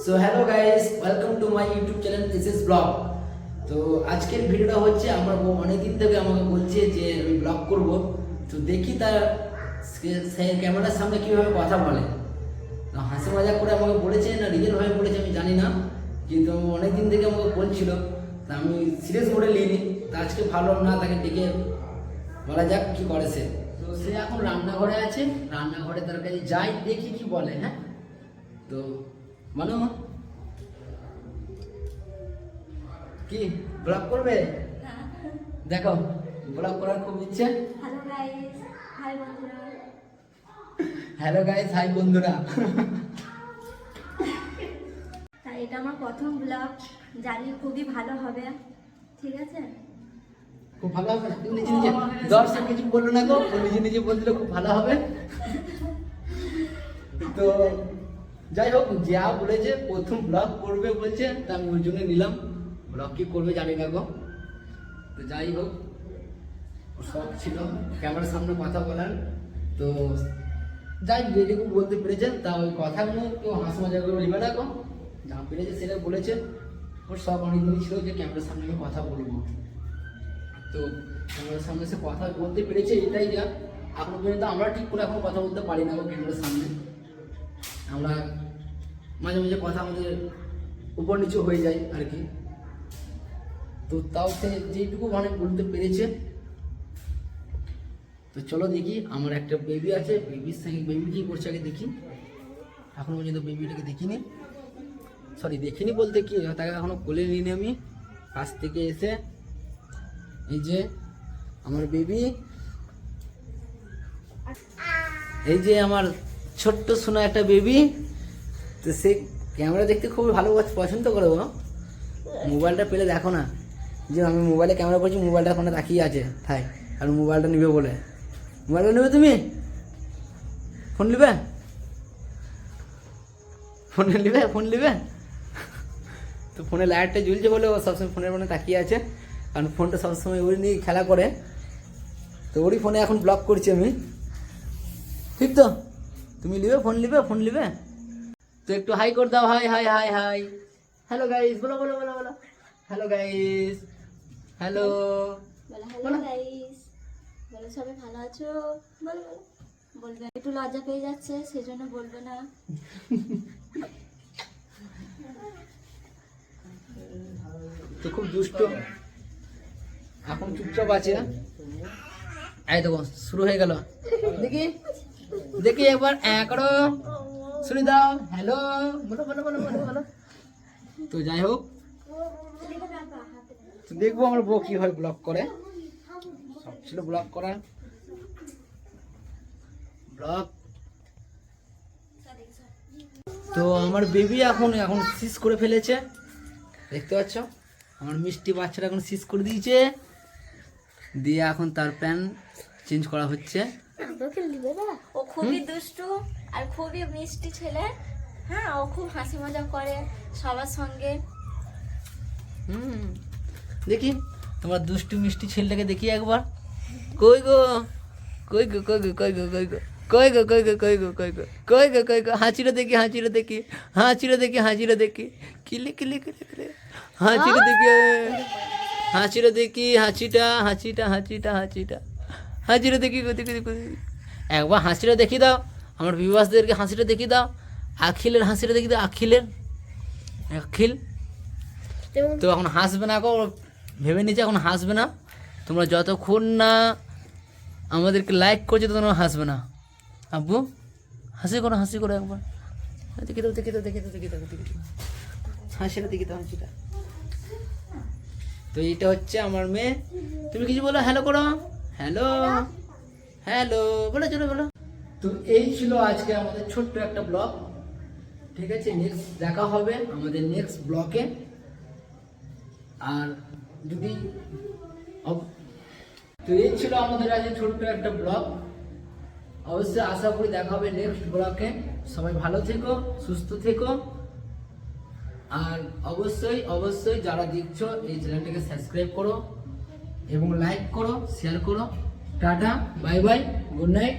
So hello guys, welcome to my YouTube channel SS blog. তো আজকের ভিডিওটা হচ্ছে আমার বউ অনেকদিন থেকে আমাকে বলছে যে আমি ব্লগ করব। তো দেখি তার সে ক্যামেরার সামনে কীভাবে কথা বলে। তো হাসি মজা করে আমাকে বলেছে না রিয়েল ভাবে বলেছে আমি জানি না, কিন্তু অনেকদিন থেকে আমাকে বলছিল। তা আমি সিরিয়াস মোডে নিইনি। তা আজকে ভালো না তাকে ডেকে বলা যাক কি করে সে। তো সে এখন রান্নাঘরে আছে, রান্নাঘরে তার কাছে যাই দেখি কি বলে। হ্যাঁ, তো মানো কি ব্লগ করবে? দেখো ব্লগ করার খুব ইচ্ছে। হ্যালো গাইস, হাই বন্ধুরা। হ্যালো গাইস, হাই বন্ধুরা। তাই এটা আমার প্রথম ব্লগ, জানি খুবই ভালো হবে। ঠিক আছে, খুব ভালো হবে। তুমি নিজে নিজে দর্শক কিছু বললো না গো, নিজে নিজে বলছিল খুব ভালো হবে। তো যাই হোক, যা বলেছে প্রথম ব্লগ করবে বলছে, তা আমি ওই জন্য নিলাম। ব্লগ কি করবে জানি না গো। তো যাই হোক, শখ ছিল ক্যামেরার সামনে কথা বলার। তো যাই যেটুকু বলতে পেরেছে, তা ওই কথাগুলো কেউ হাসি মজা করে নেবে না গো। যা পেরেছে সেটা বলেছে। ওর সব অনেকদিনই ছিল যে ক্যামেরার সামনে আমি কথা বলবো। তো ক্যামেরার সামনে সে কথা বলতে পেরেছে, এটাই যা। এখনো পর্যন্ত আমরা ঠিক করে এখন কথা বলতে পারি না গো ক্যামেরার সামনে। আমরা মাঝে মাঝে কথা আমাদের উপর নিচু হয়ে যায় আর কি। তো তাও সে যেটুকু মানে বলতে পেরেছে। তো চলো দেখি, আমার একটা বেবি আছে, বেবির সঙ্গে বেবি কী করছে আগে দেখি। এখনো পর্যন্ত বেবিটাকে দেখিনি, সরি দেখিনি বলতে কি, তাকে এখনো কোলে নিইনি আমি। কাছ থেকে এসে এই যে আমার বেবি, এই যে আমার ছোট্ট সোনা একটা বেবি। তো সে ক্যামেরা দেখতে খুবই ভালো পছন্দ করে। ও মোবাইলটা পেলে দেখো না, যে আমি মোবাইলে ক্যামেরা করছি, মোবাইলটা ওখানে তাকিয়ে আছে তাই। আর মোবাইলটা নিবে বলে, মোবাইলটা নেবে তুমি? ফোন নিবে? ফোন নিবে? ফোন নিবে? তো ফোনে লাইটটা জ্বলছে বলে ও সবসময় ফোনের মনে তাকিয়ে আছে, কারণ ফোনটা সবসময় ওই নিয়ে খেলা করে। তো ওরই ফোনে এখন ব্লগ করছি আমি, ঠিক তো? তুমি নিবে? ফোন নিবে? ফোন নিবে? তো একটু হাই করে দাও, high high high high. Hello guys, বলো বলো বলো বলো। হ্যালো গাইস, হ্যালো বলো হ্যালো গাইস, বলো সবাই ভালো আছো, বলো বলো। বলবে একটু লজ্জা পেয়ে যাচ্ছে, সেজন্য বলবে না। তো খুব দুষ্ট, এখন চুপচাপ আছে। এই দেখো শুরু হয়ে গেল, দেখি দেখি একবার করো, শুনে দাও। হ্যালো বলো বলো বলো বলো বলো। তো যাই হোক, তো দেখবো আমার বউ কিভাবে ব্লগ করে। সব ছিল ব্লগ করা, ব্লগ। তো আমার বেবি এখন এখন সিস করে ফেলেছে, দেখতে পাচ্ছ? আমার মিষ্টি বাচ্চাটা এখন সিস করে দিয়েছে, দিয়ে এখন তার প্যান্ট চেঞ্জ করা হচ্ছে। ও খুবই দুষ্টু আর খুবই মিষ্টি ছেলে। হ্যাঁ, ও খুব হাসি মজা করে সবার সঙ্গে। দেখি তোমার দুষ্টু মিষ্টি ছেলেটাকে দেখি একবার। কই গো কই গো কই গো কই গো কই গো কই গো কই গো কই গো কই গো কই গো কই গো। হাঁচিটা দেখি, হাঁচিটা দেখি, হাঁচিটা দেখি, হাঁচিটা দেখি, কিলি কিলি কিলি কিলি। হাঁচিটা দেখি, হাঁচিটা দেখি, হাঁচিটা হাঁচিটা হাঁচিটা হাঁচিটা হাঁচিটা দেখি, দেখি দেখি। একবার হাসিটা দেখি দাও, আমার বিবাসদেরকে হাসিটা দেখি দাও। আখিলের হাসিটা দেখি দাও, আখিলের, আখিল। তো এখন হাসবে না গো, ভেবে নিচ্ছে এখন হাসবে না। তোমরা যতক্ষণ না আমাদেরকে লাইক করছো ততক্ষণ হাসবে না। আব্বু হাসি করো, হাসি করো একবার, দেখি দাও দেখি দাও দেখি দাও দেখি দাও দেখি দাও, হাসিটা দেখি দাও, হাসিটা। তো এইটা হচ্ছে আমার মেয়ে। তুমি কিছু বলো, হ্যালো করো, হ্যালো হ্যালো বলো, চলো বলো। তো এই ছিল আজকে আমাদের ছোট্ট একটা ব্লগ। ঠিক আছে, নেক্সট দেখা হবে আমাদের নেক্সট ব্লগে। আর যদি তো এই ছিল আমাদের আজকে ছোট্ট একটা ব্লগ। অবশ্যই আশা করি দেখা হবে নেক্সট ব্লগে। সবাই ভালো থেকো, সুস্থ থেকো। আর অবশ্যই অবশ্যই যারা দেখছো এই চ্যানেলটাকে সাবস্ক্রাইব করো এবং লাইক করো, শেয়ার করো। Tata, bye bye, good night.